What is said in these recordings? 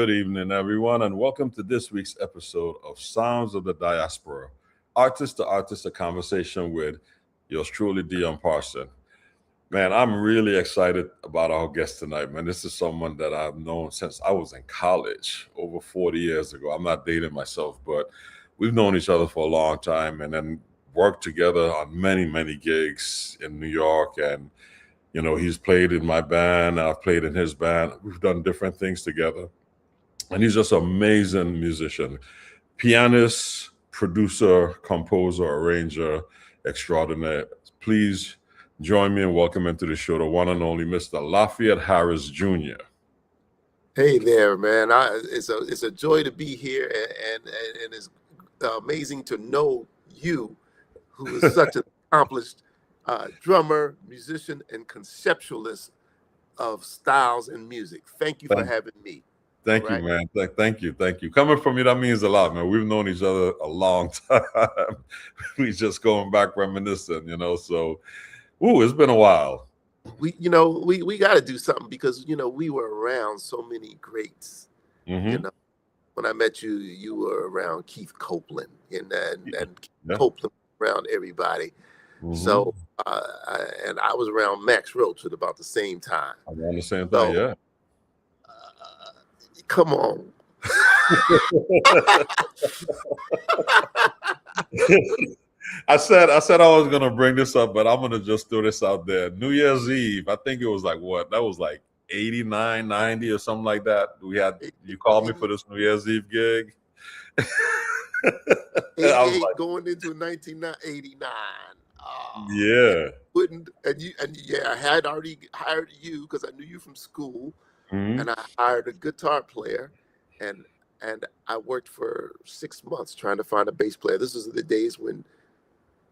good evening, everyone, and welcome to this week's episode of Sounds of the Diaspora, artist to artist, a conversation with yours truly, Dion Parson. Man, I'm really excited about our guest tonight, man. This is someone that I've known since I was in college over 40 years ago. I'm not dating myself, but we've known each other for a long time and then worked together on many, many gigs in New York. And, you know, he's played in my band, I've played in his band. We've done different things together. And he's just an amazing musician, pianist, producer, composer, arranger, extraordinaire. Please join me in welcoming to the show the one and only Mr. Lafayette Harris Jr. Hey there, man. It's a joy to be here, and it's amazing to know you, who is such an accomplished drummer, musician, and conceptualist of styles and music. Thank you for having me. Thank you, man. Thank you. Coming from you, that means a lot, man. We've known each other a long time. We just going back reminiscing, you know. So, it's been a while. We got to do something because we were around so many greats. Mm-hmm. You know, when I met you, you were around Keith Copeland, and Yeah. Copeland around everybody. Mm-hmm. So, and I was around Max Roach at about the same time. Around the same time, yeah. Come on. I said I was gonna bring this up, but I'm gonna just throw this out there. New Year's Eve, I think it was like what? That was like 89, 90 or something like that. You called me for this New Year's Eve gig. I was like, going into 1989. Yeah. I had already hired you because I knew you from school. Mm-hmm. And I hired a guitar player, and I worked for 6 months trying to find a bass player. This was the days when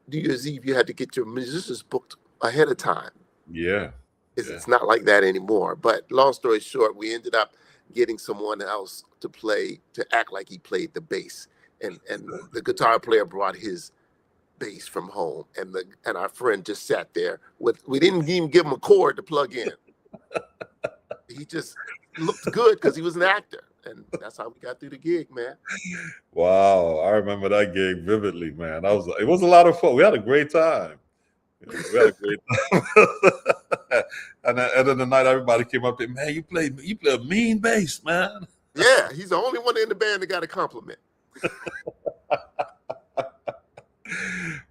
New Year's Eve you had to get your musicians booked ahead of time. Yeah. It's not like that anymore. But long story short, we ended up getting someone else to act like he played the bass, and the guitar player brought his bass from home, and our friend just sat there we didn't even give him a cord to plug in. He just looked good because he was an actor, and that's how we got through the gig, man. Wow, I remember that gig vividly, man. It was a lot of fun. We had a great time. And at the end of the night, everybody came up to me, man, you play a mean bass, man. Yeah, he's the only one in the band that got a compliment.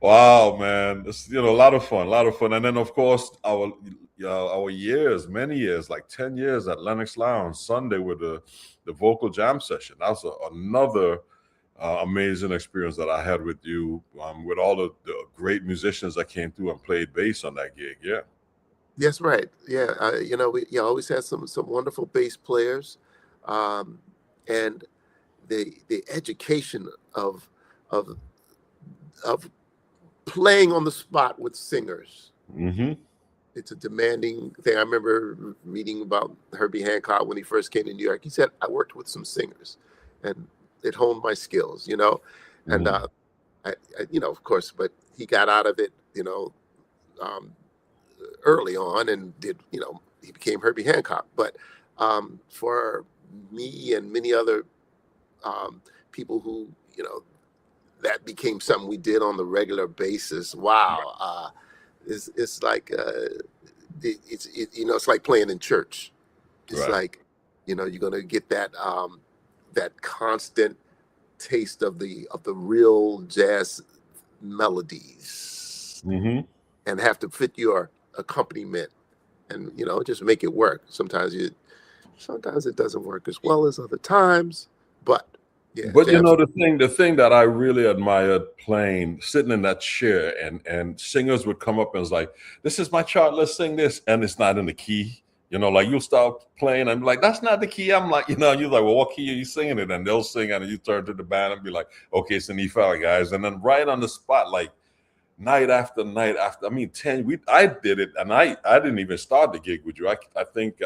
Wow, man, it's a lot of fun, and then of course our years, many years, like 10 years at Lenox Lounge Sunday with the vocal jam session. That was another amazing experience that I had with you, with all the great musicians that came through and played bass on that gig. Yeah. Yes, right. Yeah, we always had some wonderful bass players, and the education of playing on the spot with singers. Mm-hmm. It's a demanding thing. I remember reading about Herbie Hancock when he first came to New York. He said, I worked with some singers and it honed my skills, and Mm-hmm. of course, but he got out of it, early on and he became Herbie Hancock. But for me and many other people who, that became something we did on the regular basis. Wow. It's like it's like playing in church. It's Right. like you're gonna get that that constant taste of the real jazz melodies, Mm-hmm. and have to fit your accompaniment, and just make it work. Sometimes it doesn't work as well as other times, but yeah. But the thing that I really admired playing, sitting in that chair, and singers would come up and it's like, this is my chart, let's sing this, and it's not in the key. Like you'll start playing, I'm like, that's not the key. I'm like, you're like, well, what key are you singing it? And they'll sing, and you turn to the band and be like, okay, it's an E5, guys. And then right on the spot, like night after night after, I did it, and I didn't even start the gig with you. I think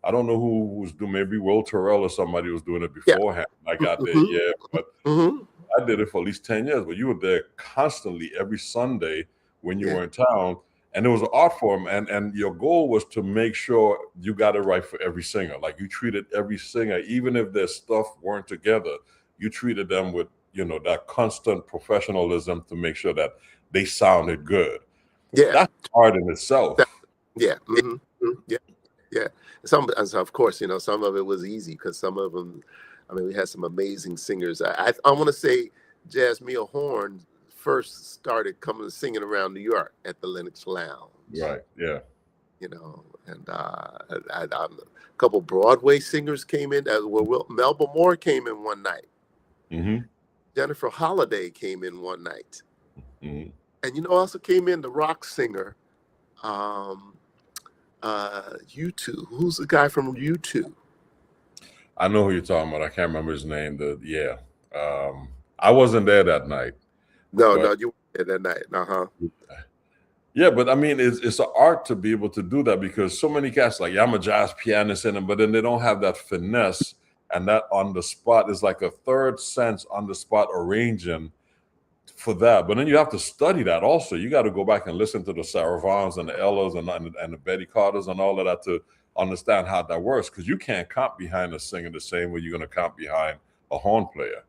I don't know who was doing, maybe Will Terrell or somebody was doing it beforehand. Yeah. I got there, Mm-hmm. yeah, but Mm-hmm. I did it for at least 10 years, but you were there constantly every Sunday when you were in town. and it was an art form, and your goal was to make sure you got it right for every singer. Like you treated every singer, even if their stuff weren't together, you treated them with, you know, that constant professionalism to make sure that they sounded good. Yeah, That's hard in itself. yeah, yeah, yeah. Some, of course, you know, some of it was easy because some of them, I mean, we had some amazing singers. I want to say Jasmine Horn first started coming and singing around New York at the Lenox Lounge. Right. Yeah. You know, and a couple Broadway singers came in. Melba Moore came in one night. Mm-hmm. Jennifer Holliday came in one night. Mm-hmm. And you know, also came in the rock singer, U2. Who's the guy from U2? I know who you're talking about. I can't remember his name. I wasn't there that night. No, you weren't there that night. Yeah, but I mean, it's an art to be able to do that, because so many cats like, yeah, I'm a jazz pianist in them, but then they don't have that finesse and that on the spot is like a third sense on the spot arranging for that. But then you have to study that also. You got to go back and listen to the Sarah Vaughns and the Ellas and the Betty Carters and all of that to understand how that works, because you can't comp behind a singer the same way you're going to comp behind a horn player.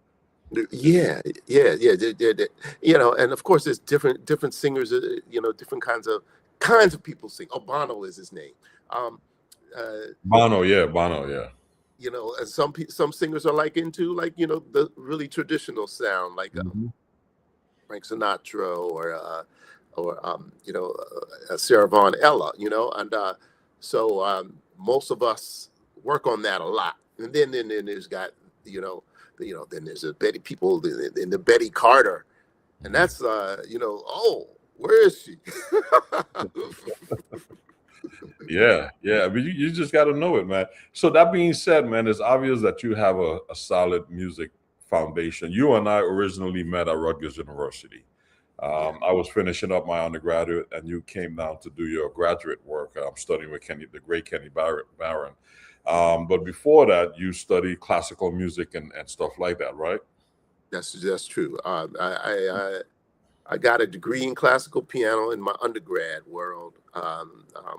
Yeah. You know, and of course, there's different singers. You know, different kinds of people sing. Oh, Bono is his name. Bono, yeah. You know, and some singers are like into, like, you know, the really traditional sound, like Frank Sinatra or you know, Sarah Vaughan, Ella. You know, and so most of us work on that a lot. And then there's got, then there's the people in the Betty Carter, and that's you know, oh, where is she? Yeah, but you just got to know it, man. So that being said, man, it's obvious that you have a solid music foundation. You and I originally met at Rutgers University. I was finishing up my undergraduate, and you came down to do your graduate work. I'm studying with the great Kenny Barron. But before that, you studied classical music and stuff like that, right? That's true. I got a degree in classical piano in my undergrad world.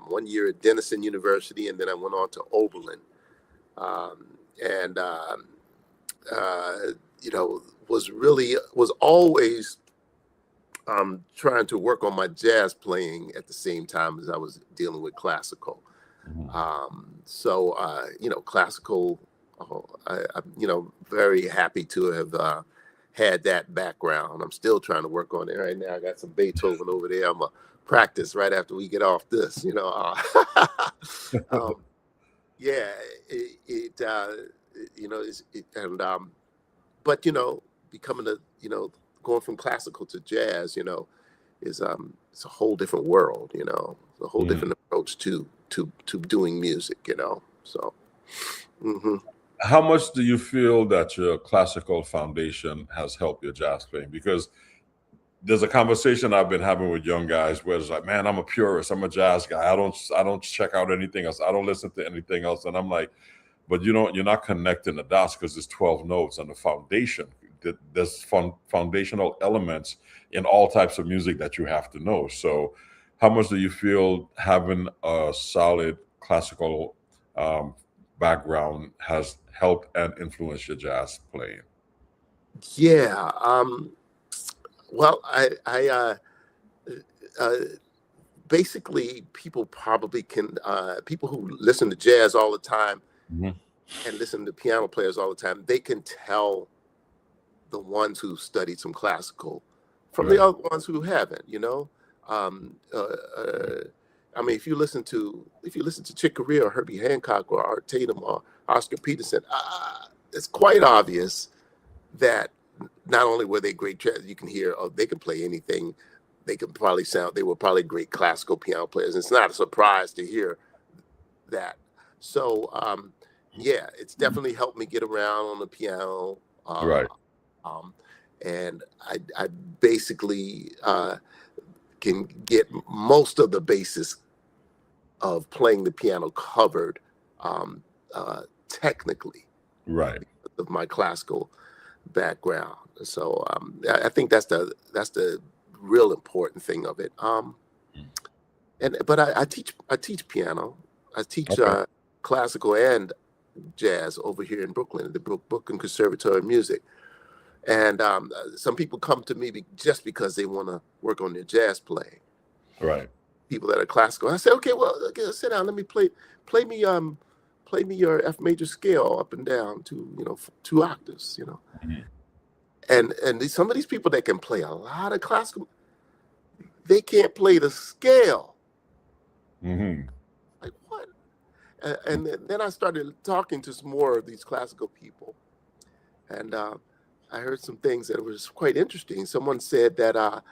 1 year at Denison University, and then I went on to Oberlin. You know, was always trying to work on my jazz playing at the same time as I was dealing with classical. You know, classical, I'm, you know, very happy to have had that background. I'm still trying to work on it right now. I got some Beethoven over there. I'm going to practice right after we get off this, you know. Yeah, you know, but, you know, going from classical to jazz, you know, it's a whole different world, you know, a whole different approach to doing music, you know. So How much do you feel that your classical foundation has helped your jazz playing? Because there's a conversation I've been having with young guys where it's like, man, I'm a purist, I'm a jazz guy, I don't check out anything else, I don't listen to anything else. And I'm like, but you're not connecting the dots, because there's 12 notes and the foundation. There's foundational elements in all types of music that you have to know. So how much do you feel having a solid classical background has helped and influenced your jazz playing? Yeah. Well, I basically, people probably can, people who listen to jazz all the time and listen to piano players all the time, they can tell the ones who studied some classical from the other ones who haven't, you know. I mean, if you listen to Chick Corea or Herbie Hancock or Art Tatum or Oscar Peterson, it's quite obvious that not only were they great jazz, you can hear, they can play anything. They were probably great classical piano players. It's not a surprise to hear that. So, yeah, it's definitely helped me get around on the piano. And I basically can get most of the basis of playing the piano covered technically, of my classical background. So I think that's the real important thing of it. But I teach piano. I teach Okay. classical and jazz over here in Brooklyn at the Brooklyn Conservatory of Music. And some people come to me just because they want to work on their jazz playing. Right. People that are classical. I say, okay, well, okay, sit down. Let me play me your F major scale up and down to 2 octaves. Mhm. And some of these people that can play a lot of classical, they can't play the scale. Mhm. Like what? And then I started talking to some more of these classical people, and I heard some things that was quite interesting. Someone said that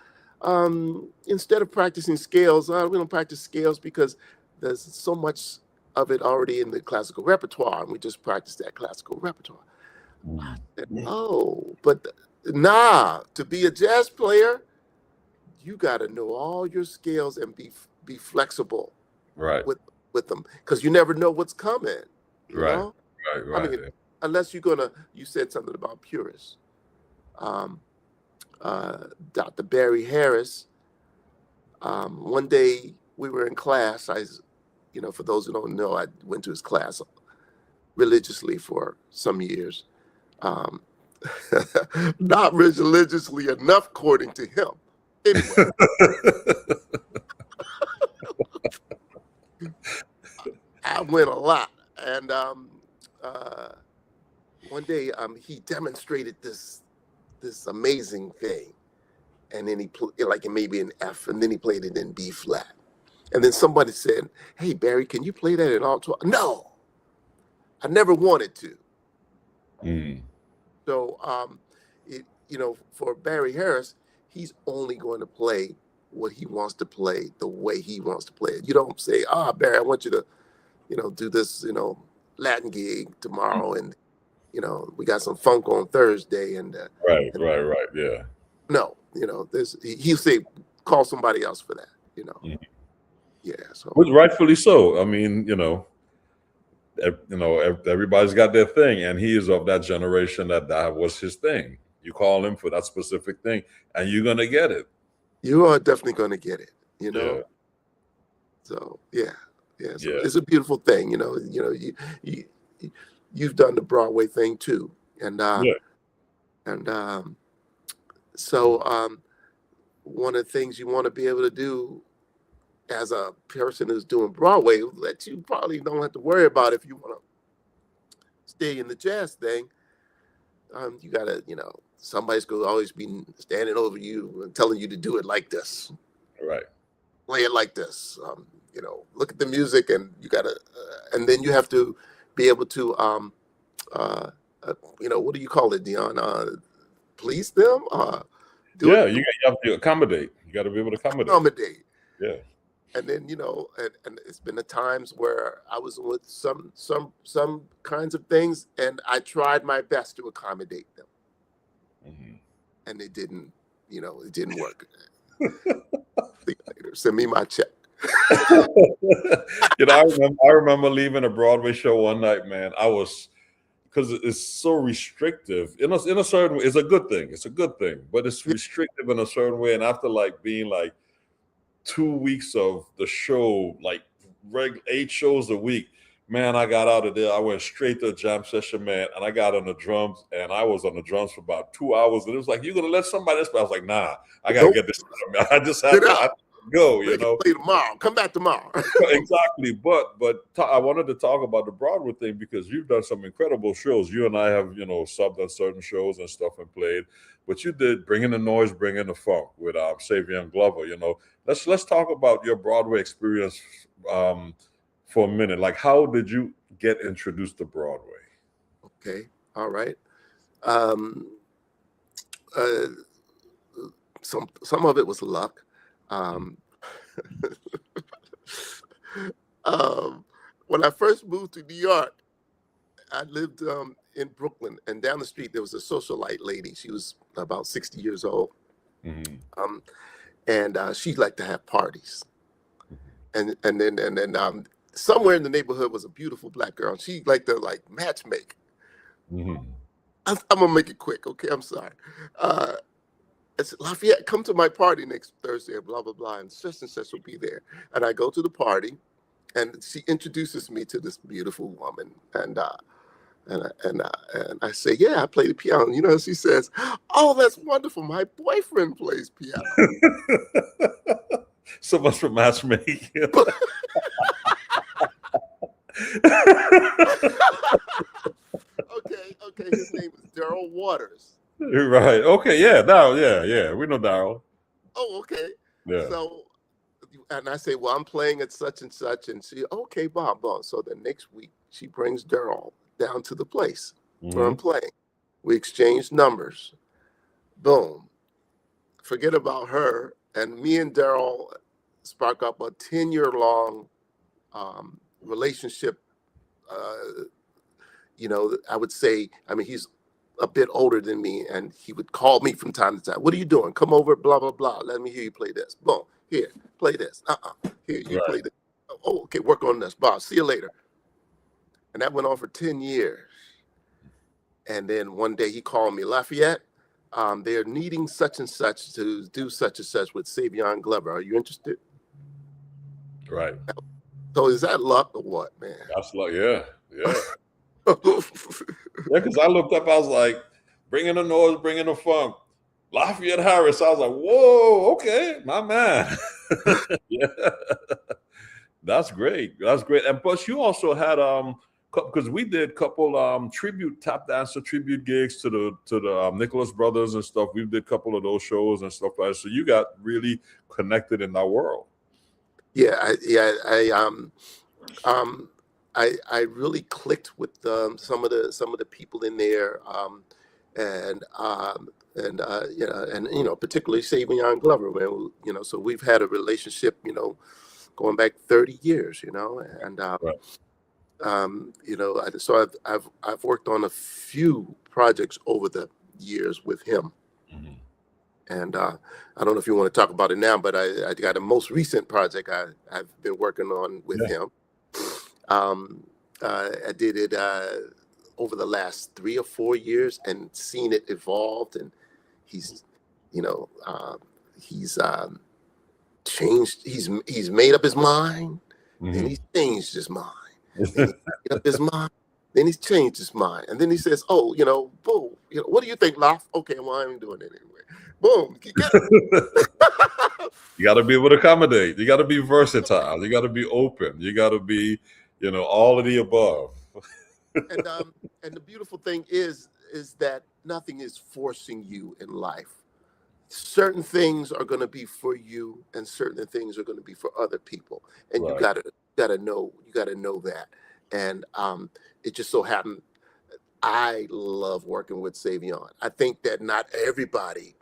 instead of practicing scales, we don't practice scales because there's so much of it already in the classical repertoire, and we just practice that classical repertoire. I said, oh, but nah, to be a jazz player, you got to know all your scales and be flexible Right. with them, because you never know what's coming. You Right. know, Right. I mean, Yeah. unless you said something about purists. Um, Dr. Barry Harris. One day we were in class. For those who don't know, I went to his class religiously for some years. Um, not religiously enough, according to him. Anyway, I went a lot, and one day he demonstrated this amazing thing, and then he played like it maybe in F, and then he played it in B flat, and then somebody said, "Hey Barry, can you play that in alt 12?" No, I never wanted to. Mm. So for Barry Harris, he's only going to play what he wants to play the way he wants to play it. You don't say, Barry, I want you to do this Latin gig tomorrow, and we got some funk on Thursday, and Right. Yeah. no, he'll say, call somebody else for that. Mhm. Yeah. So Which rightfully so. I mean, everybody's got their thing, and he is of that generation that was his thing. You call him for that specific thing, and you're gonna get it. you are definitely going to get it. Yeah. So yeah. So Yeah. it's a beautiful thing. You've done the Broadway thing too, and Yeah. so one of the things you want to be able to do as a person who's doing Broadway that you probably don't have to worry about if you want to stay in the jazz thing. You gotta, somebody's gonna always be standing over you and telling you to do it like this, Right. play it like this. Look at the music, and you gotta, and then you have to be able to, what do you call it, Dion? Please them, do Yeah. it, You have to accommodate. You got to be able to accommodate. accommodate. Yeah. And then and it's been the times where I was with some kinds of things, and I tried my best to accommodate them, Mhm. and it didn't work. See you later. Send me my check. I remember leaving a Broadway show one night, man. I was because it's so restrictive in a certain way. It's a good thing. It's a good thing, but it's restrictive in a certain way. And after being 2 weeks of the show, 8 shows a week, man, I got out of there. I went straight to a jam session, man, and I got on the drums, and I was on the drums for about 2 hours. And it was like, you're gonna let somebody else? But I was like, nah, I gotta Nope. get this. I just have to go. We can play tomorrow. Come back tomorrow. Exactly. But I wanted to talk about the Broadway thing because you've done some incredible shows. You and I have subbed on certain shows and stuff and played. But you did Bring in the Noise, Bring in the Funk with Savion Glover. Let's talk about your Broadway experience for a minute. Like, how did you get introduced to Broadway? Okay. All right. Some of it was luck. When I first moved to New York, I lived in Brooklyn, and down the street there was a socialite lady. She was about 60 years old. Mm-hmm. And she liked to have parties. And then somewhere in the neighborhood was a beautiful black girl. And she liked to matchmake. Mm-hmm. I'm gonna make it quick, okay? I'm sorry. I said, Lafayette, come to my party next Thursday, blah, blah, blah, and such will be there. And I go to the party, and she introduces me to this beautiful woman. And I say, yeah, I play the piano. You know, she says, oh, that's wonderful. My boyfriend plays piano. So much for matchmaking. Okay. His name is Daryl Waters. Right. Okay. Yeah. Now. Yeah. We know Daryl. Oh, okay. Yeah. So, and I say, well, I'm playing at such and such, and she, okay, Bob. So the next week, she brings Daryl down to the place where I'm playing. We exchange numbers. Boom. Forget about her. And me and Daryl spark up a 10-year-long relationship. You know, I would say, I mean, he's a bit older than me, and he would call me from time to time. What are you doing? Come over, blah, blah, blah. Let me hear you play this. Boom. Here, play this. Here, you play this. Oh, okay, work on this. Bob, see you later. And that went on for 10 years. And then one day he called me, Lafayette, they're needing such and such to do such and such with Savant Glover. Are you interested? Right. So is that luck or what, man? That's luck, yeah. Yeah, because I looked up, I was like, bringing the noise, bringing the funk. Lafayette Harris. I was like, whoa, okay, my man. Yeah. That's great. That's great. And plus you also had because we did a couple tap dancer tribute gigs to the Nicholas Brothers and stuff. We did a couple of those shows and stuff like that. So you got really connected in that world. Yeah, I really clicked with some of the people in there, and you know, particularly Savant Glover, man. You know, so we've had a relationship, you know, going back 30 years, you know, and right. You know, so I've worked on a few projects over the years with him. Mm-hmm. And I don't know if you want to talk about it now, but I got a most recent project I've been working on with him. I did it over the last 3 or 4 years and seen it evolved. And he's, you know, he's changed. He's made up his mind, mm-hmm. and he's changed his mind. And he made up his mind. Then he's changed his mind, and then he says, "Oh, you know, boom. You know, what do you think, Laf? Okay, well, I ain't doing it anyway." Boom. You got to be able to accommodate. You got to be versatile. You got to be open. You got to be, you know, all of the above. And the beautiful thing is that nothing is forcing you in life. Certain things are going to be for you, and certain things are going to be for other people, and right. you gotta know that. And it just so happened, I love working with Savant. I think that not everybody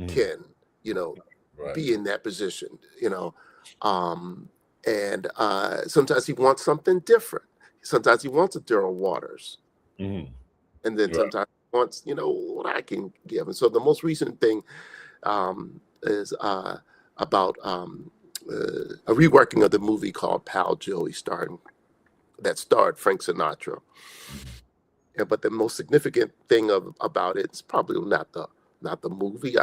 can, you know, right. be in that position, you know. And sometimes he wants something different. Sometimes he wants a Daryl Waters. Mm-hmm. And then right. sometimes he wants, you know, what I can give. And so the most recent thing is about a reworking of the movie called Pal Joey that starred Frank Sinatra. Yeah, but the most significant thing about it is probably not the movie,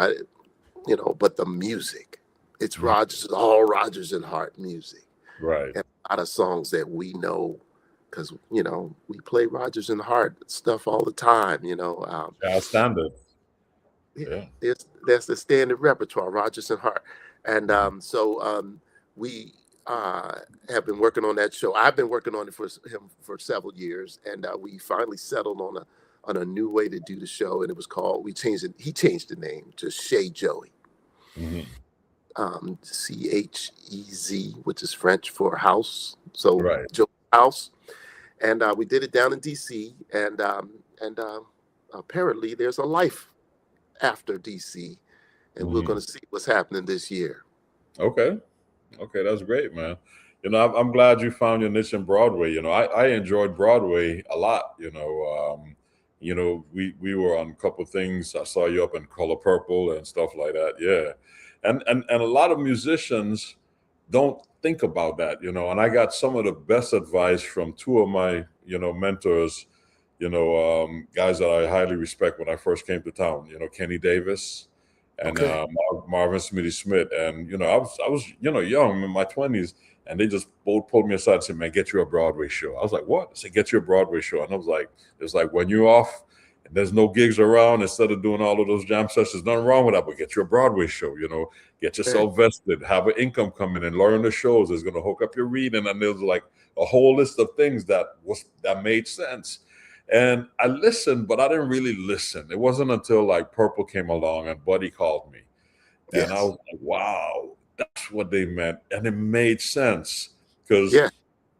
you know, but the music. It's all Rodgers and Hart music, right? And a lot of songs that we know because, you know, we play Rodgers and Hart stuff all the time, you know. Standard. Yeah, that's the standard repertoire, Rodgers and Hart, and so we have been working on that show. I've been working on it for him for several years, and we finally settled on a new way to do the show, and it was called. He changed the name to Chez Joey, CHEZ, which is French for house. So right. Joey House, and we did it down in DC, and apparently there's a life after DC, and we're going to see what's happening this year. Okay, that's great, man. You know, I'm glad you found your niche in Broadway. You know, I enjoyed Broadway a lot. You know, we were on a couple of things. I saw you up in Color Purple and stuff like that. Yeah, and a lot of musicians don't think about that. You know, and I got some of the best advice from two of my, you know, mentors. You know, guys that I highly respect when I first came to town. You know, Kenny Davis and Okay. Marvin Smitty Smith. And I was young, in my 20s, and they just both pulled me aside and said, "Man, get you a Broadway show." I was like, "What?" I said, "Get you a Broadway show." And I was like, "It's like when you're off and there's no gigs around, instead of doing all of those jam sessions, nothing wrong with that, but get you a Broadway show. Get yourself vested, have an income coming in, learn the shows. It's going to hook up your reading." And there was like a whole list of things that made sense. And I listened, but I didn't really listen. It wasn't until like Purple came along and Buddy called me. And I was like, wow, that's what they meant. And it made sense because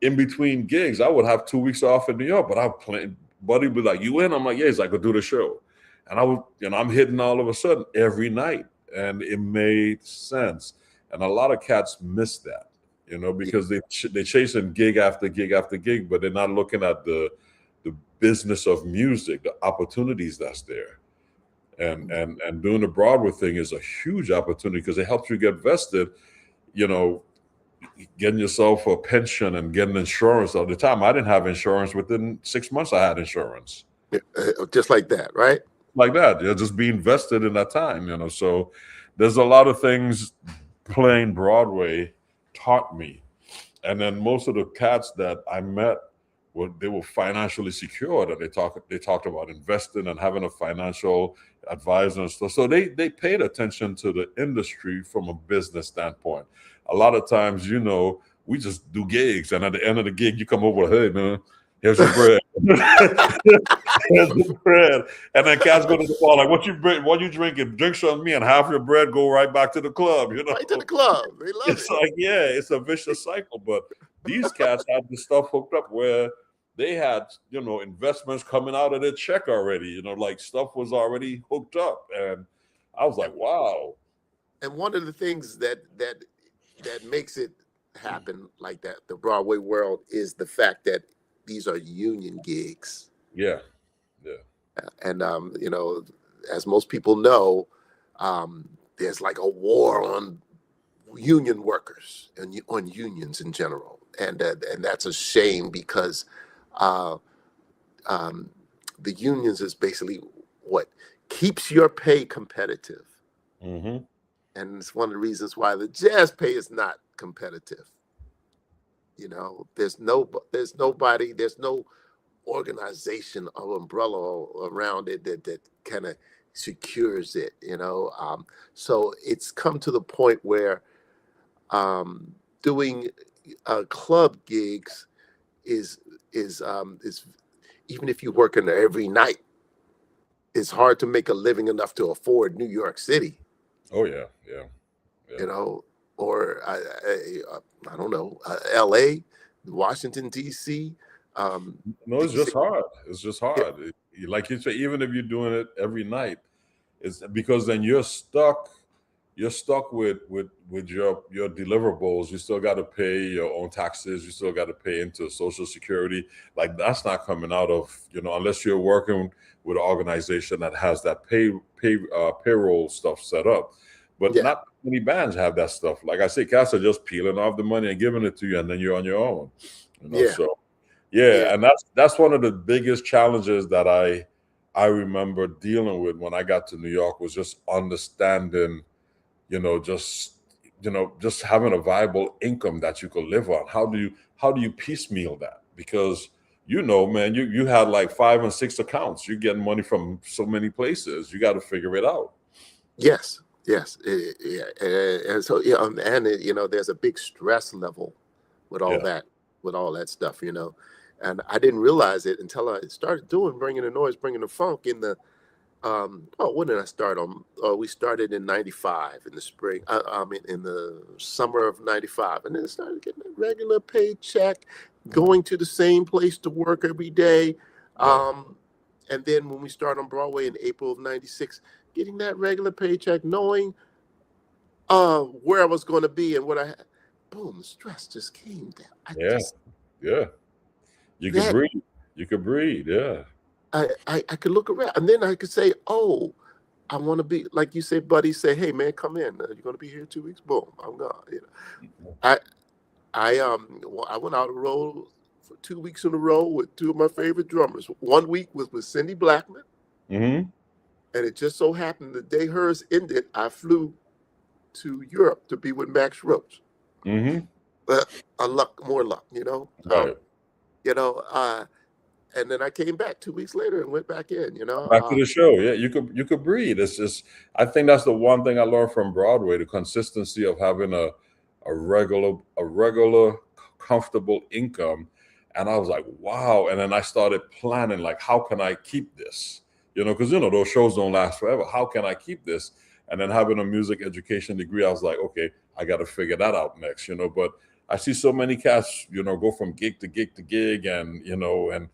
in between gigs, I would have 2 weeks off in New York, but I would play. Buddy would be like, "You in?" I'm like, "Yeah." He's like, "Go do the show." And I would, I'm hitting all of a sudden every night. And it made sense. And a lot of cats miss that, because they're chasing gig after gig after gig, but they're not looking at the business of music, the opportunities that's there. And doing the Broadway thing is a huge opportunity because it helps you get vested, getting yourself a pension and getting insurance. At the time, I didn't have insurance. Within 6 months, I had insurance. Just like that, right? Like that, just being vested in that time, So there's a lot of things playing Broadway taught me. And then most of the cats that I met, they were financially secured, and they talked about investing and having a financial advisor and stuff. So they paid attention to the industry from a business standpoint. A lot of times, we just do gigs, and at the end of the gig, you come over, "Hey man, here's your bread." Here's the bread. And then cats go to the bar like, "What you drinking? Drink some of me, and half your bread go right back to the club." Right to the club. They love it's like, it's a vicious cycle. But these cats had the stuff hooked up where they had, investments coming out of their check already, like stuff was already hooked up. And I was like, wow. And one of the things that makes it happen like that, the Broadway world, is the fact that these are union gigs. Yeah. And, as most people know, there's like a war on union workers and on unions in general. And that's a shame because the unions is basically what keeps your pay competitive. Mm-hmm. And it's one of the reasons why the jazz pay is not competitive. There's no organization or umbrella around it that kind of secures it. So it's come to the point where doing club gigs is even if you work in there every night, it's hard to make a living enough to afford New York City. Oh yeah. Or I don't know, L.A., Washington D.C. No, it's just hard. It's just hard. Like you say, even if you're doing it every night, it's because then you're stuck. You're stuck with your deliverables. You still got to pay your own taxes. You still got to pay into Social Security. Like that's not coming out of unless you're working with an organization that has that payroll stuff set up. But not many bands have that stuff. Like I say, cats are just peeling off the money and giving it to you, and then you're on your own. So and that's one of the biggest challenges that I remember dealing with when I got to New York was just understanding, just having a viable income that you could live on. How do you piecemeal that? Because man, you had like 5 and 6 accounts. You're getting money from so many places. You got to figure it out. Yes. And so there's a big stress level with all that stuff, and I didn't realize it until I started doing Bringing the Noise, Bringing the Funk in the when did I start on? We started in '95 in the spring. In the summer of '95, and then started getting a regular paycheck, going to the same place to work every day. And then when we started on Broadway in April of '96, getting that regular paycheck, knowing where I was going to be and what I had. Boom, the stress just came down. You could breathe. You could breathe. Yeah. I could look around, and then I could say, "Oh, I want to be like you say, buddy. Say, hey man, come in. You're going to be here 2 weeks. Boom, I'm gone." I went out a road for 2 weeks in a row with 2 of my favorite drummers. 1 week was with Cindy Blackman. Mm-hmm. And it just so happened the day hers ended, I flew to Europe to be with Max Roach. Mm-hmm. But more luck, you know. Right. And then I came back 2 weeks later and went back in, you know. Back to the show. Yeah, you could breathe. It's just, I think that's the one thing I learned from Broadway, the consistency of having a regular comfortable income. And I was like, wow. And then I started planning, like, how can I keep this? You know, because, you know, those shows don't last forever. How can I keep this? And then having a music education degree, I was like, okay, I got to figure that out next, you know. But I see so many cats, you know, go from gig to gig to gig, and, you know, and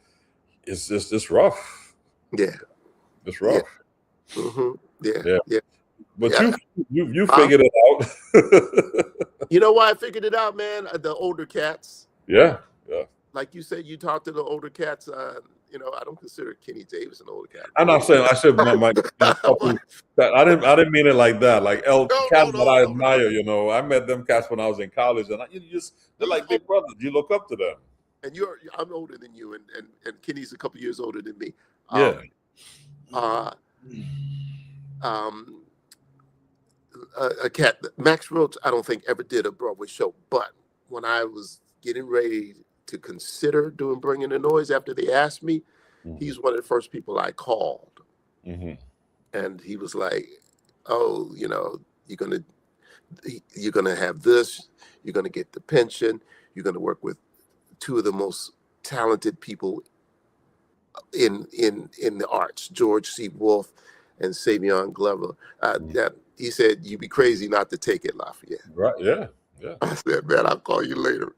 it's just, it's rough. Yeah. It's rough. Yeah. Mm-hmm. Yeah. Yeah. Yeah. But Yeah. you figured it out. You know why I figured it out, man? The older cats. Yeah. Yeah. Like you said, you talk to the older cats. You know, I don't consider Kenny Davis an older cat. I'm not saying, I said my I didn't mean it like that. Like cats that I admire, you know. I met them cats when I was in college, and they're like big brothers. You look up to them. And I'm older than you, and Kenny's a couple years older than me. Yeah. A cat, Max Roach, I don't think ever did a Broadway show, but when I was getting ready to consider Bringing the Noise after they asked me, he's one of the first people I called. Mm-hmm. And he was like, oh, you know, you're gonna have this, you're gonna get the pension, you're gonna work with two of the most talented people in the arts, George C. Wolfe and Savion Glover. He said, you'd be crazy not to take it, Lafayette. Right, yeah. Yeah. I said, man, I'll call you later.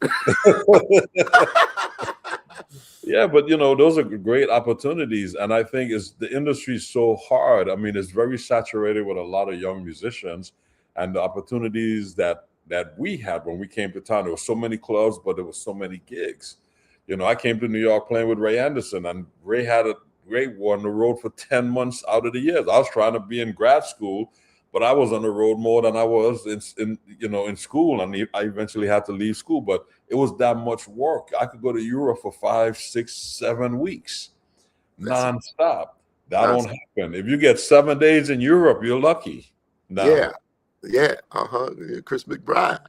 Yeah, but you know, those are great opportunities, and I think the industry is so hard. I mean, it's very saturated with a lot of young musicians, and the opportunities that we had when we came to town. There were so many clubs, but there were so many gigs. You know, I came to New York playing with Ray Anderson, and Ray were on the road for 10 months out of the year. I was trying to be in grad school, but I was on the road more than I was in school, and I eventually had to leave school. But it was that much work. I could go to Europe for 5, 6, 7 weeks, nonstop. That don't happen. If you get 7 days in Europe, you're lucky. Yeah. Chris McBride.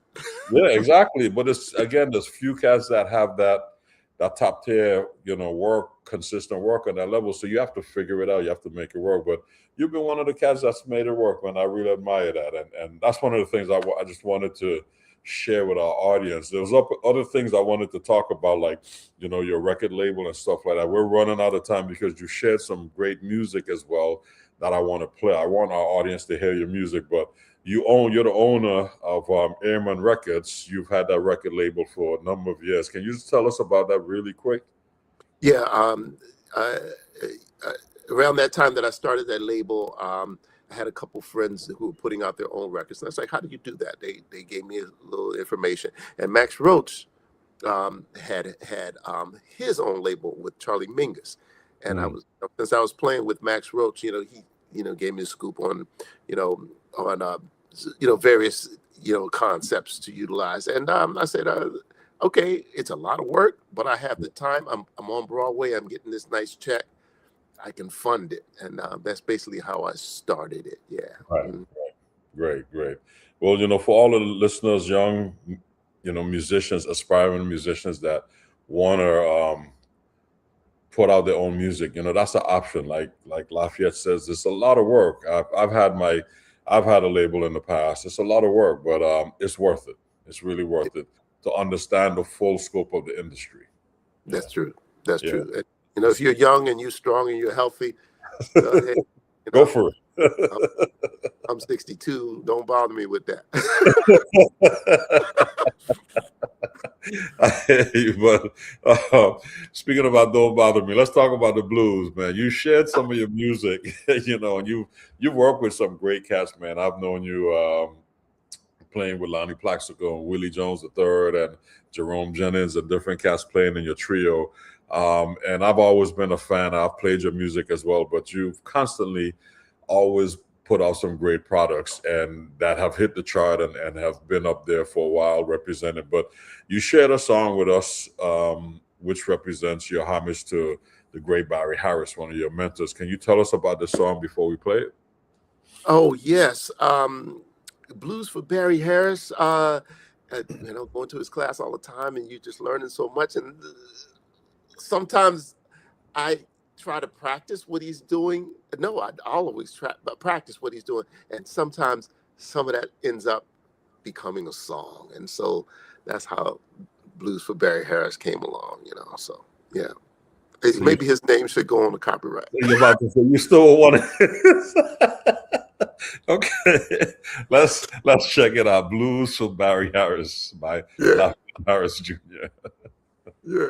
Yeah, exactly. But there's few cats that have that top tier, you know, work, consistent work on that level. So you have to figure it out. You have to make it work. But you've been one of the cats that's made it work, man. I really admire that. And that's one of the things I just wanted to share with our audience. There was other things I wanted to talk about, like, you know, your record label and stuff like that. We're running out of time because you shared some great music as well that I want to play. I want our audience to hear your music, but you're the owner of Savant Records. You've had that record label for a number of years. Can you just tell us about that really quick? Yeah. Around that time that I started that label, I had a couple friends who were putting out their own records. And I was like, how do you do that? They gave me a little information. And Max Roach had his own label with Charlie Mingus. And since I was playing with Max Roach, you know, he, you know, gave me a scoop on various, you know, concepts to utilize. And I said, okay, it's a lot of work, but I have the time. I'm on Broadway. I'm getting this nice check. I can fund it. And that's basically how I started it. Yeah. Right. Great. Well, you know, for all of the listeners, young, you know, musicians, aspiring musicians that want to put out their own music, you know, that's an option. Like Lafayette says, it's a lot of work. I've had a label in the past. It's a lot of work, but it's worth it. It's really worth it to understand the full scope of the industry. That's true. That's true. And, you know, if you're young and you're strong and you're healthy, hey, go for it. I'm 62. Don't bother me with that. But speaking about don't bother me, let's talk about the blues, man. You shared some of your music, you know, and you've worked with some great cats, man. I've known you playing with Lonnie Plaxico and Willie Jones III and Jerome Jennings and different cats playing in your trio. And I've always been a fan. I've played your music as well, but you've constantly always put out some great products and that have hit the chart and have been up there for a while represented. But you shared a song with us, which represents your homage to the great Barry Harris, one of your mentors. Can you tell us about the song before we play it? Oh, yes. Blues for Barry Harris. Going to his class all the time, and you're just learning so much. And sometimes I try to practice what he's doing. No, I always try to practice what he's doing. And sometimes some of that ends up becoming a song. And so that's how Blues for Barry Harris came along, So, yeah. Maybe his name should go on the copyright. You're about to say you still want it. Okay, let's check it out. Blues for Barry Harris by Lafayette Harris Jr. Yeah.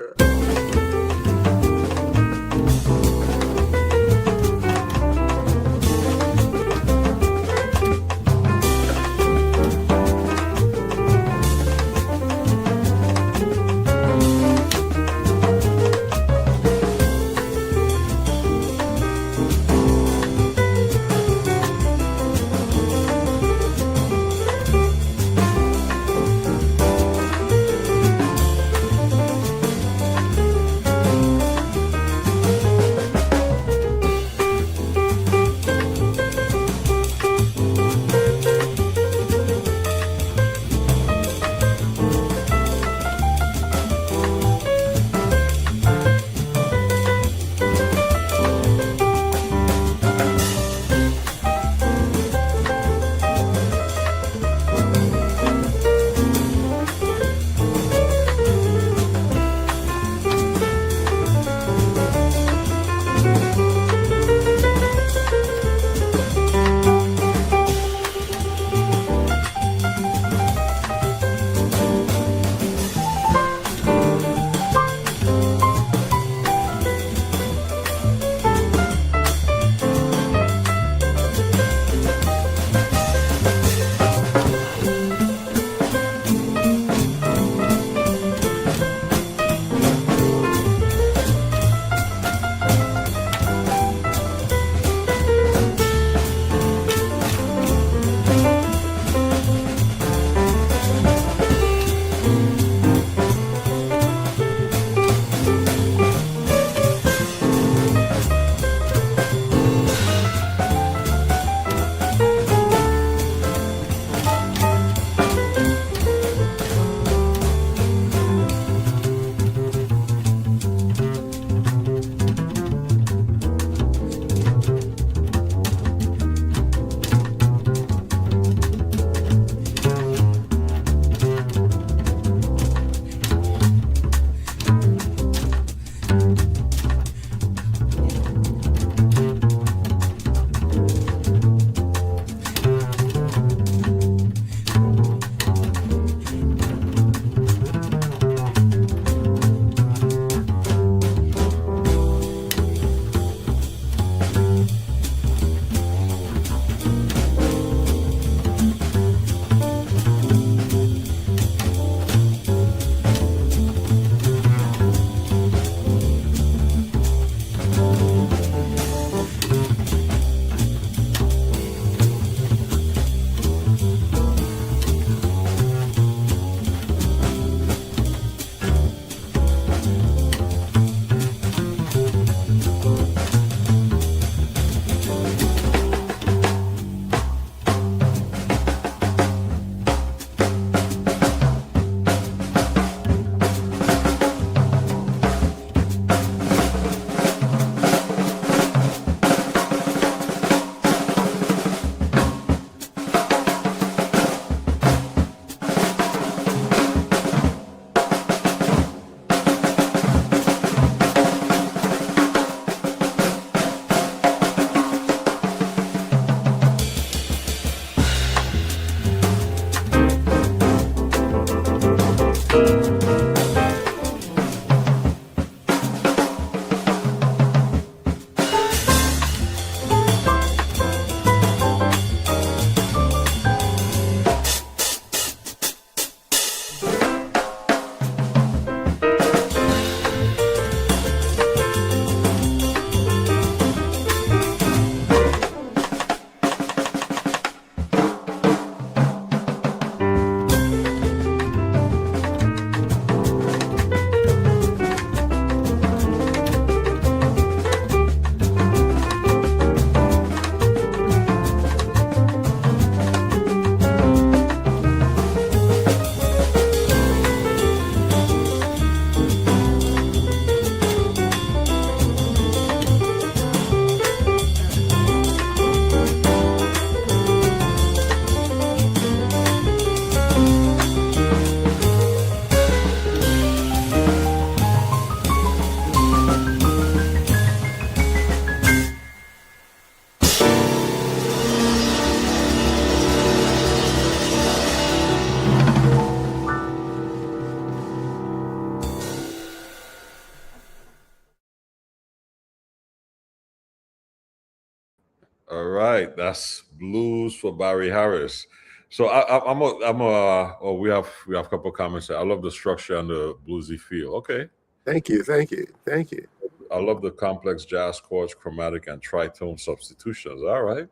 All right, that's blues for Barry Harris. So oh, we have a couple of comments here. I love the structure and the bluesy feel. Okay. Thank you, thank you, thank you. I love the complex jazz chords, chromatic and tritone substitutions. All right.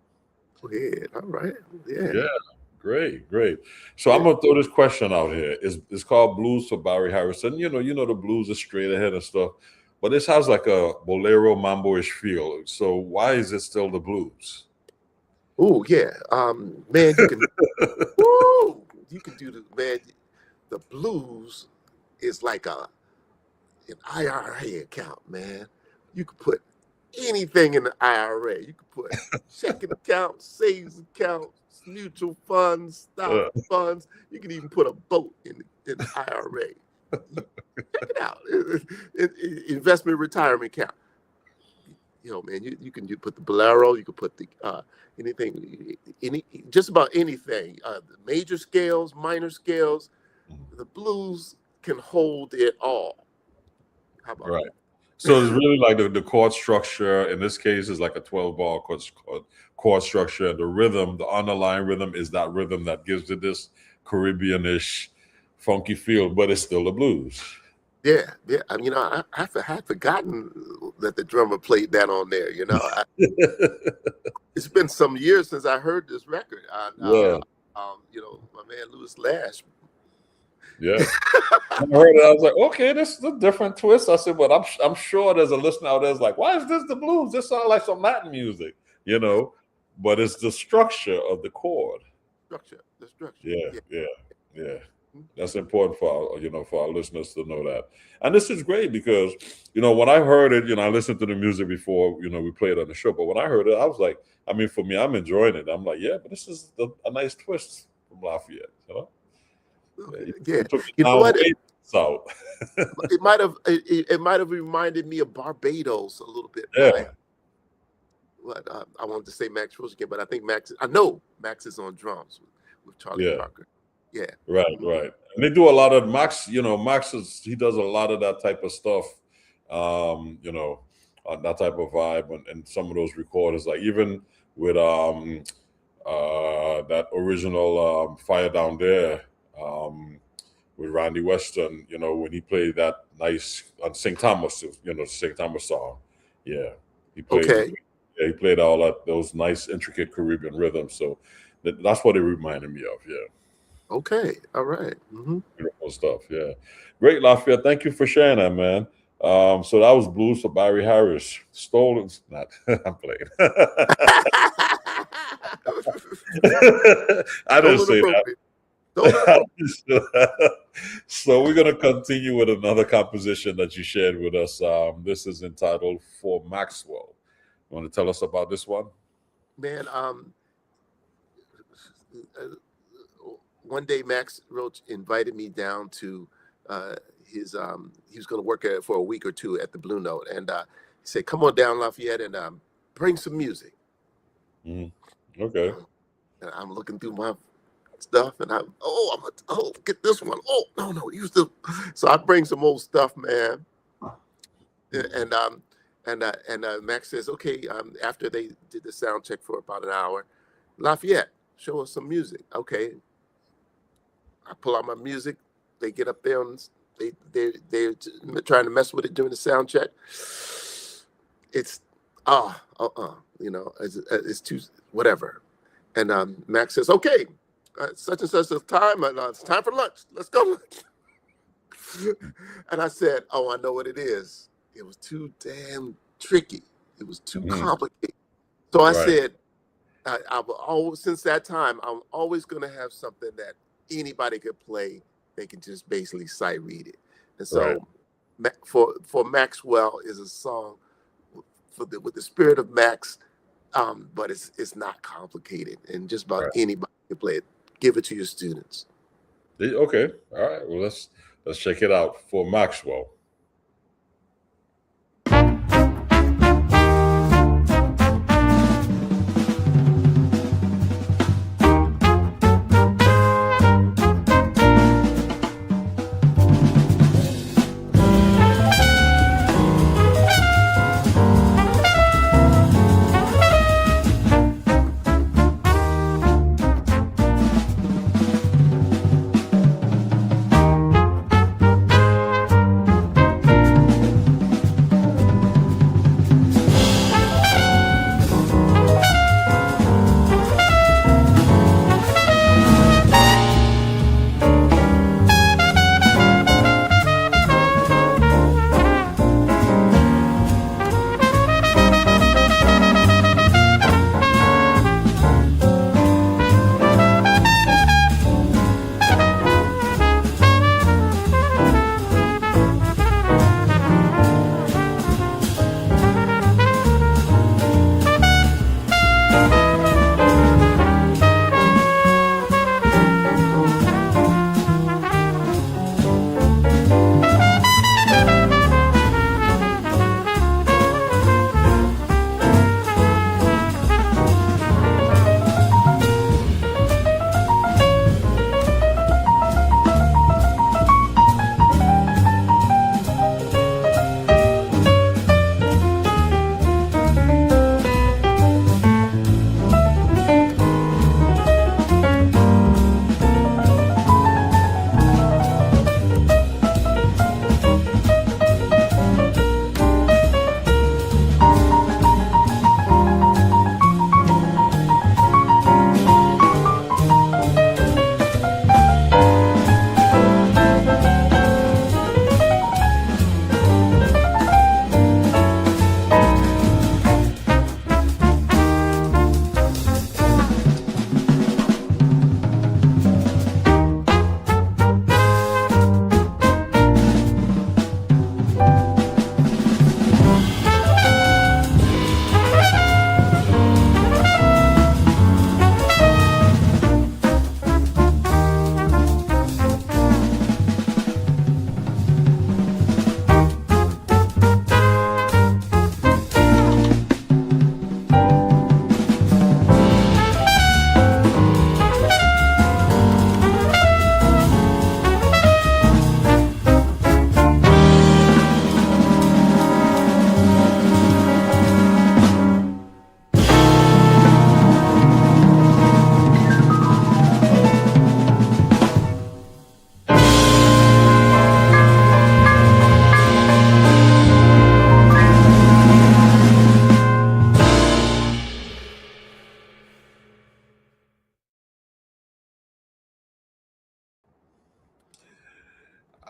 Go ahead. All right. Yeah. Yeah. Great, great. So I'm gonna throw this question out here. It's called Blues for Barry Harris. And you know the blues is straight ahead and stuff, but this has like a bolero mambo-ish feel. So why is it still the blues? Oh yeah. Man, you can woo, you can do the blues is like an IRA account, man. You could put anything in the IRA. You could put checking account, savings account, mutual funds, stock funds. You can even put a boat in the IRA. Check it out. Investment retirement account. Man, you can put the bolero. You can put the anything, just about anything. The major scales, minor scales. The blues can hold it all. How about that? So it's really like the chord structure. In this case, is like a 12-bar chord structure. The rhythm, the underlying rhythm, is that rhythm that gives it this Caribbean-ish funky feel, but it's still the blues. Yeah. I mean, I had forgotten that the drummer played that on there. It's been some years since I heard this record. My man Louis Lash. Yeah, I heard it. I was like, okay, this is a different twist. I said, but I'm sure there's a listener out there that's like, why is this the blues? This sounds like some Latin music, But it's the structure of the chord. The structure. Yeah. That's important for our listeners to know that. And this is great because, when I heard it, I listened to the music before, we played on the show. But when I heard it, I was like, I mean, for me, I'm enjoying it. I'm like, yeah, but this is a nice twist from Lafayette, Yeah, you know what? So it might have reminded me of Barbados a little bit. Yeah. But I wanted to say Max Roach again, but I think Max is on drums with Charlie Parker. Yeah. Right. And they do a lot of Max. He does a lot of that type of stuff. On that type of vibe and some of those recordings, like even with that original Fire Down There. With Randy Weston, when he played that nice on St. Thomas, St. Thomas song. Yeah. He played all those nice, intricate Caribbean rhythms. So that's what it reminded me of. Yeah. Okay. All right. Mm-hmm. Beautiful stuff. Yeah. Great, Lafayette. Thank you for sharing that, man. So that was Blues for Barry Harris. Stolen. Not. I'm playing. I didn't say that. So we're going to continue with another composition that you shared with us. This is entitled For Maxwell. You want to tell us about this one? Man, one day Max Roach invited me down to he was going to work for a week or two at the Blue Note, and he said, "Come on down, Lafayette, and bring some music." Mm-hmm. Okay. And I'm looking through my stuff, and get this one. Oh no, use the. So I bring some old stuff, man. And Max says, okay. After they did the sound check for about an hour, Lafayette, show us some music. Okay. I pull out my music. They get up there and they're trying to mess with it during the sound check. It's it's too whatever. And Max says, okay. Such and such a time, and it's time for lunch. Let's go lunch. And I said, I know what it is. It was too damn tricky. It was too complicated. So I said, I've always, since that time, I'm always going to have something that anybody could play. They can just basically sight read it. And so for Maxwell is a song with the spirit of Max, but it's not complicated, and just about anybody can play it. Give it to your students. Okay. All right. Well, let's check it out for Maxwell.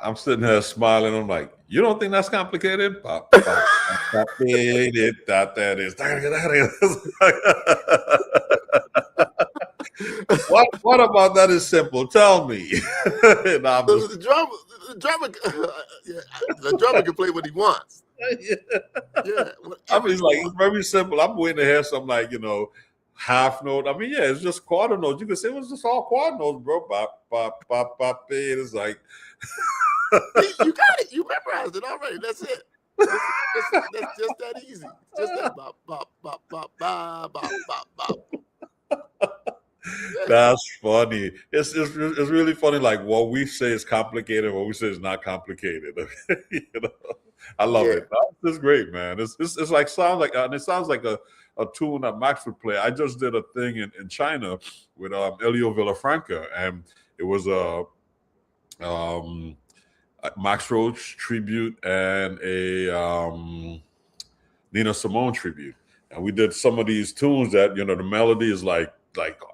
I'm sitting there smiling. I'm like, you don't think that's complicated? Complicated, that is. What about that is simple? Tell me. No, I'm just, the drummer can play what he wants. yeah. Yeah, I mean, it's like it's very simple. I'm waiting to hear some like half note. I mean, yeah, it's just quarter notes. You could say it was just all quarter notes, bro. Bop, bop, bop, bop. It's like you got it. You memorized it already. That's it. That's just that easy. Just that bop, bop, bop, bop, bop, bop, bop, bop. That's funny. It's really funny. Like what we say is complicated, what we say is not complicated. I love it. It's great, man. It's like sounds like and it sounds like a tune that Max would play. I just did a thing in China with Elio Villafranca, and it was a Max Roach tribute and a Nina Simone tribute, and we did some of these tunes that the melody is like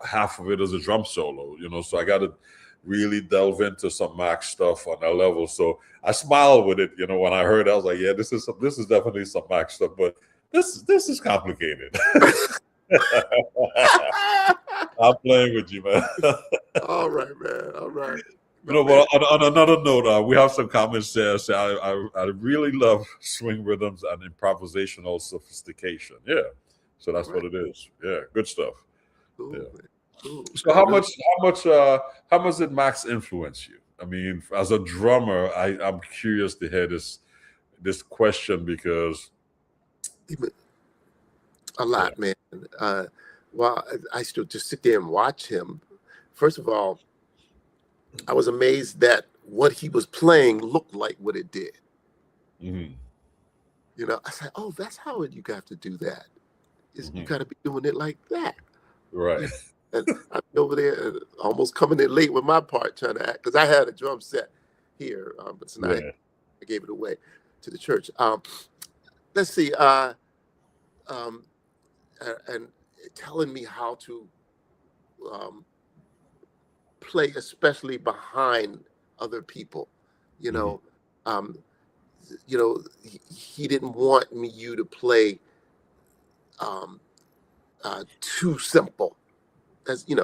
half of it is a drum solo, so I got to really delve into some Max stuff on that level. So I smiled with it, when I heard it. I was like, yeah, this is definitely some Max stuff, but this is complicated. I'm playing with you, man. All right, man. All right. But on another note, we have some comments there. So I really love swing rhythms and improvisational sophistication. Yeah, so that's what it is. Yeah, good stuff. Cool, yeah. Cool. So how much did Max influence you? I mean, as a drummer, I'm curious to hear this question because a lot, man. Well, I still just sit there and watch him. First of all, I was amazed that what he was playing looked like what it did. Mm-hmm. I said, "Oh, that's how you got to do that. You got to be doing it like that." Right. And I'm over there almost coming in late with my part trying to act because I had a drum set here, but tonight I gave it away to the church. Let's see, and telling me how to play, especially behind other people. He didn't want you to play too simple. As he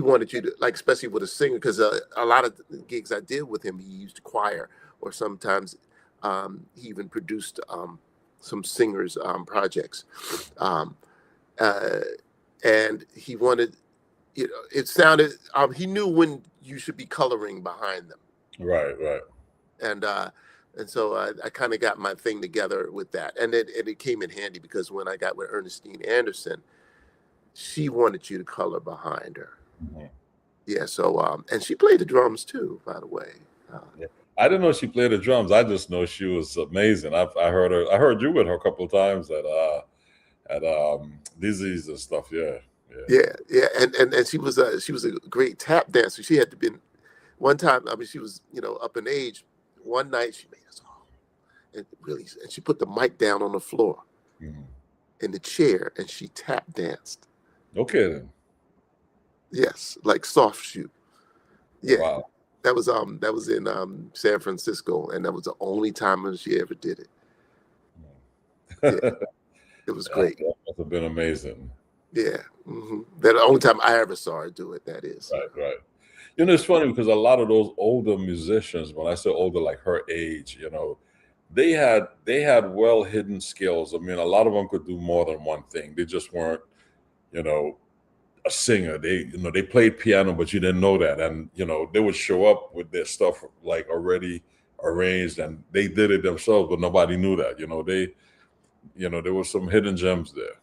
wanted you to, like, especially with a singer, because a lot of the gigs I did with him, he used choir, or sometimes he even produced some singers projects, and he wanted, it sounded, he knew when you should be coloring behind them. Right. And so I kind of got my thing together with that, and it came in handy because when I got with Ernestine Anderson, she wanted you to color behind her. Mm-hmm. Yeah. So and she played the drums too, by the way. I didn't know she played the drums. I just know she was amazing. I heard you with her a couple of times at Dizzy's and stuff. Yeah. And she was a great tap dancer. She had to been one time. I mean, she was up in age. One night she made us all, and she put the mic down on the floor in the chair, and she tap danced. Okay then. Yes, like soft shoe. Yeah. Wow. That was in San Francisco, and that was the only time she ever did it. Yeah. It was great. That must have been amazing. Yeah. Mm-hmm. That the only time I ever saw her do it, that is. Right. It's funny because a lot of those older musicians, when I say older, like her age, they had well hidden skills. I mean, a lot of them could do more than one thing. They just weren't, a singer. They played piano, but you didn't know that. And, they would show up with their stuff like already arranged, and they did it themselves, but nobody knew that. There were some hidden gems there.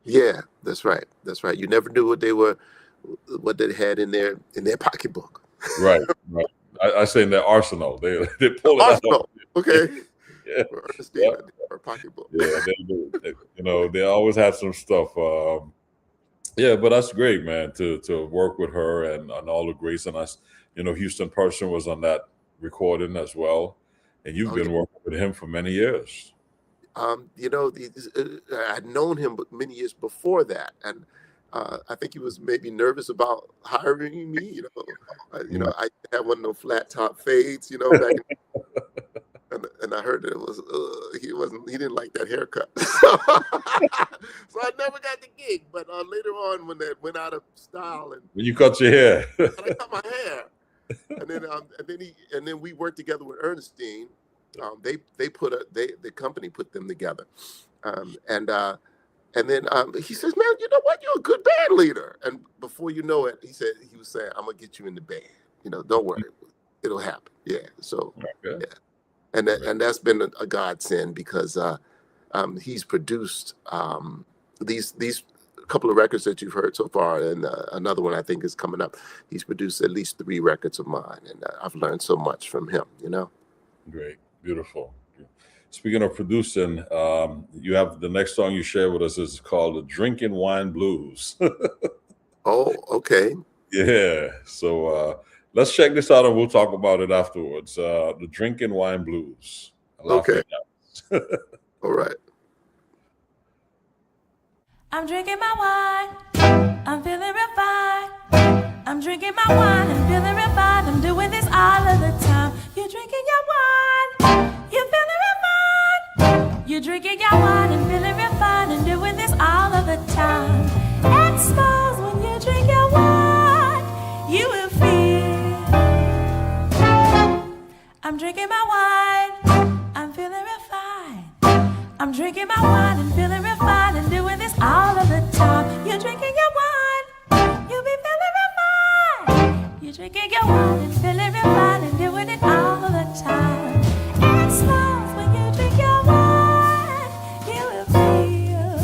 Yeah, that's right. You never knew what they had in their pocketbook. Right. I say in their arsenal. They pull it out. Okay. Yeah. Or pocketbook. Yeah, they do. They always had some stuff. But that's great, man, to work with her and all the greats. And us, Houston Parson was on that recording as well. And you've been working with him for many years. I'd known him many years before that, and I think he was maybe nervous about hiring me. I had one of those flat top fades, back and I heard that it was he didn't like that haircut. So I never got the gig. But later on, when that went out of style, and when you cut your hair, I cut my hair, and then we worked together with Ernestine. The company put them together, and then he says, "Man, you know what? You're a good band leader." And before you know it, he was saying, "I'm gonna get you in the band. Don't worry, it'll happen." Yeah. So yeah. And that's been a godsend because he's produced these couple of records that you've heard so far, and another one I think is coming up. He's produced at least 3 records of mine, and I've learned so much from him. Great, beautiful. Speaking of producing, you have the next song you share with us is called "The Drinking Wine Blues." Oh, okay. Yeah. So let's check this out and we'll talk about it afterwards. The Drinking Wine Blues. Okay. All right. I'm drinking my wine. I'm feeling real fine. I'm drinking my wine and feeling real fine. I'm doing this all of the time. You're drinking your wine. You're feeling real fine. You're drinking your wine and feeling real fine and doing this all of the time. It smells when you drink your wine. You will feel. I'm drinking my wine. I'm feeling real fine. I'm drinking my wine and feeling real fine and doing this all of the time. You're drinking your wine. You'll be feeling real fine. You're drinking your wine and feeling real fine and doing it all of the time. It smells when you drink your wine. You will feel.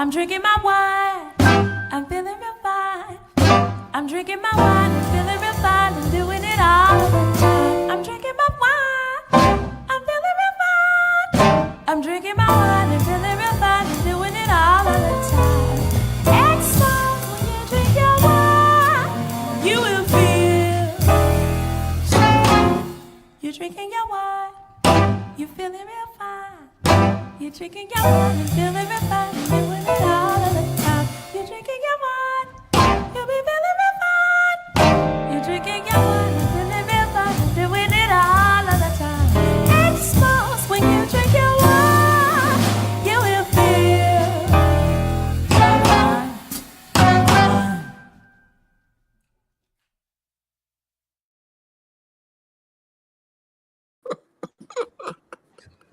I'm drinking my wine, I'm feeling real fine. I'm drinking my wine, I'm feeling real fine. I'm doing it all of the time. I'm drinking my wine, I'm feeling real fine. I'm drinking my wine, I'm feeling real fine. I'm doing it all of the time. Excellent, when you drink your wine, you will feel. You're drinking your wine, you're feeling real fine. You're drinking your wine, you're feeling real fine. You're doing it all of the time. You're drinking your wine, you'll be feeling real fine. You're drinking your wine, you're feeling real fine. You're doing it all of the time. Expose when you drink your wine, you will feel fine.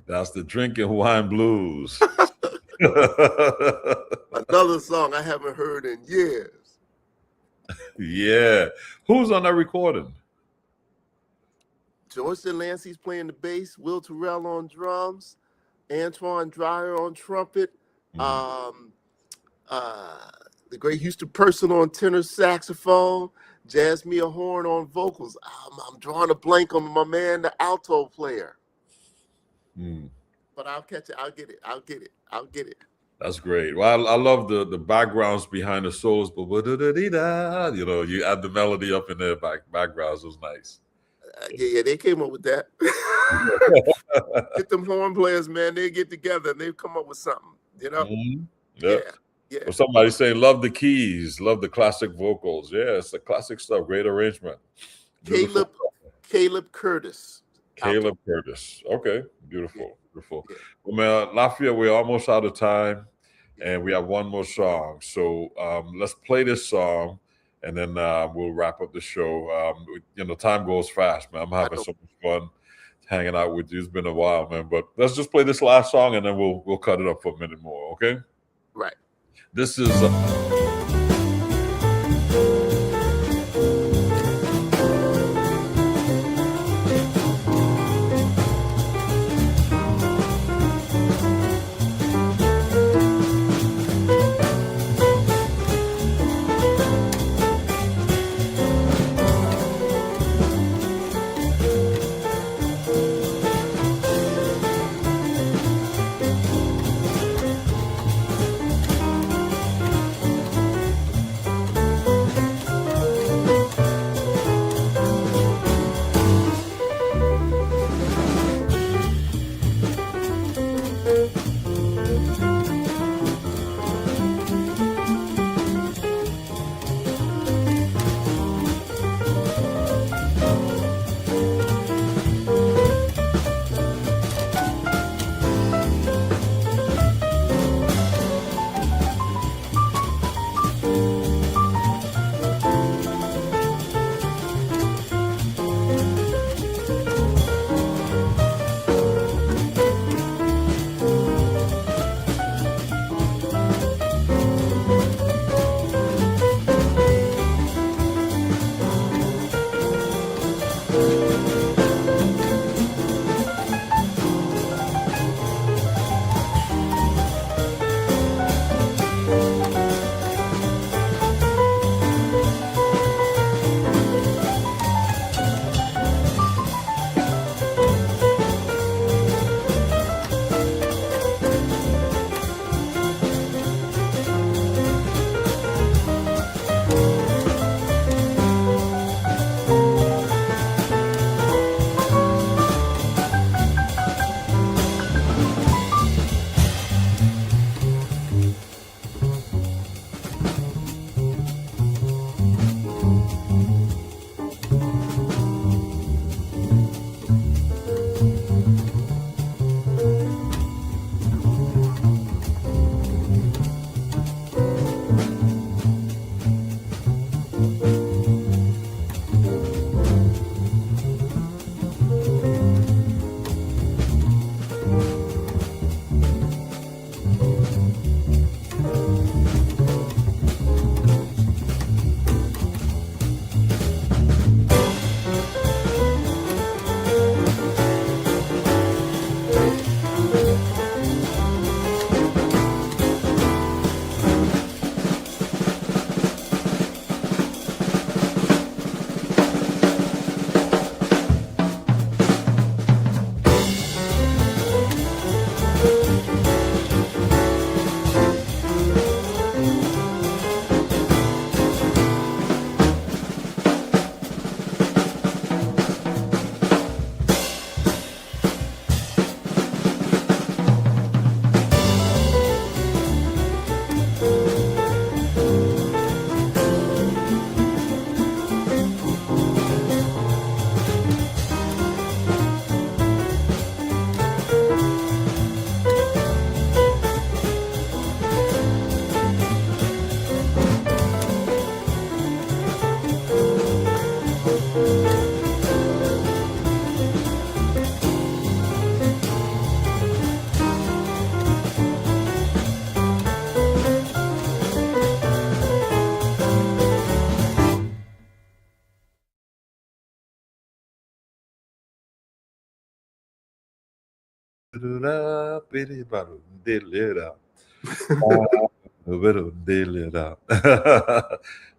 That's the drinking wine blues. Another song I haven't heard in years. Yeah. Who's on that recording? George Delancey's playing the bass, Will Terrell on drums, Antoine Dreyer on trumpet, the great Houston Person on tenor saxophone, Jasmine Horn on vocals. I'm drawing a blank on my man, the alto player. But I'll catch it. I'll get it. That's great. Well, I love the backgrounds behind the solos, but you know, you add the melody up in their backgrounds. It was nice. Yeah, they came up with that. Get them horn players, man. They get together and they come up with something. You know? Yeah. Well, somebody saying, love the keys, love the classic vocals. Yeah, it's the classic stuff. Great arrangement. Caleb Curtis. Caleb Curtis. Okay, beautiful. Beautiful. Well, man, Lafayette, we're almost out of time, and we have one more song. So let's play this song, and then we'll wrap up the show. You know, time goes fast, man. I'm having so much fun hanging out with you. It's been a while, man. But let's just play this last song, and then we'll cut it up for a minute more, okay? Right. This is...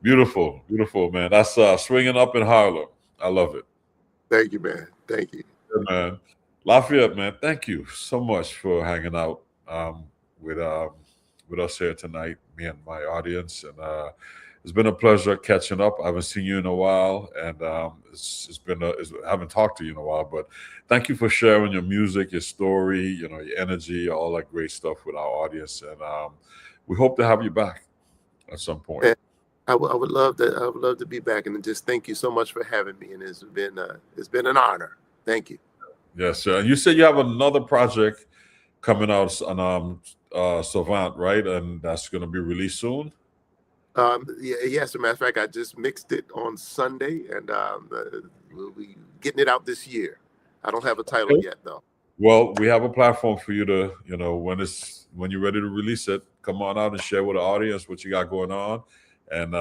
Beautiful, beautiful, man. That's Swinging Up in Harlem. I love it. Thank you, man. Thank you. Yeah, man. Lafayette, man, thank you so much for hanging out with us here tonight, me and my audience. And it's been a pleasure catching up. I haven't seen you in a while, and I haven't talked to you in a while. But thank you for sharing your music, your story, your energy, all that great stuff with our audience. And we hope to have you back at some point. And I would love to. I would love to be back, and just thank you so much for having me. And it's been an honor. Thank you. Yes, sir. And you said you have another project coming out on Savant, right? And that's going to be released soon. Yes, as a matter of fact, I just mixed it on Sunday, and we'll be getting it out this year. I don't have a title yet, though. Well, we have a platform for you to, when you're ready to release it, come on out and share with the audience what you got going on. And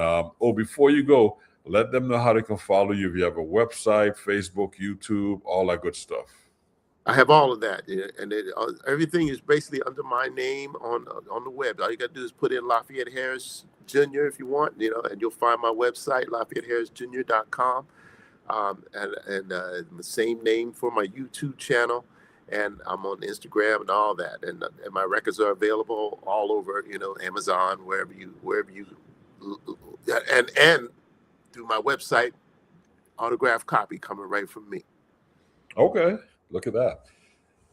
before you go, let them know how they can follow you. If you have a website, Facebook, YouTube, all that good stuff. I have all of that, and everything is basically under my name on the web. All you got to do is put in Lafayette Harris Jr. if you want, and you'll find my website, LafayetteHarrisJr.com, and the same name for my YouTube channel, and I'm on Instagram and all that, and my records are available all over, Amazon, wherever you, and through my website, autographed copy coming right from me. Okay. Look at that.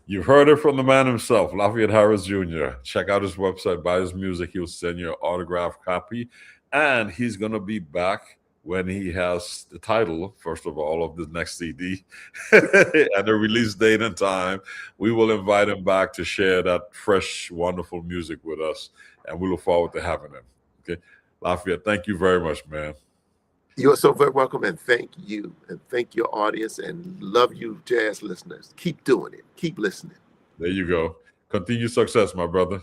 You've heard it from the man himself, Lafayette Harris Jr. Check out his website, buy his music. He'll send you an autographed copy. And he's going to be back when he has the title, first of all, of the next CD and the release date and time. We will invite him back to share that fresh, wonderful music with us. And we look forward to having him. Okay, Lafayette, thank you very much, man. You're so very welcome, and thank you, and thank your audience, and love you, jazz listeners. Keep doing it. Keep listening. There you go. Continued success, my brother.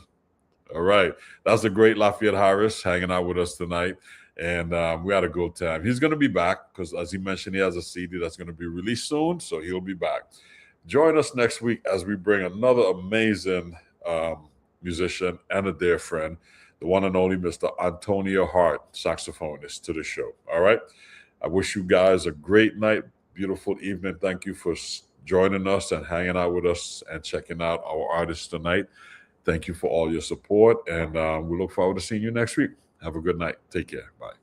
All right. That's the great Lafayette Harris hanging out with us tonight, and we had a good time. He's going to be back because, as he mentioned, he has a CD that's going to be released soon, so he'll be back. Join us next week as we bring another amazing musician and a dear friend, the one and only Mr. Antonio Hart, saxophonist, to the show. All right. I wish you guys a great night, beautiful evening. Thank you for joining us and hanging out with us and checking out our artists tonight. Thank you for all your support. And we look forward to seeing you next week. Have a good night. Take care. Bye.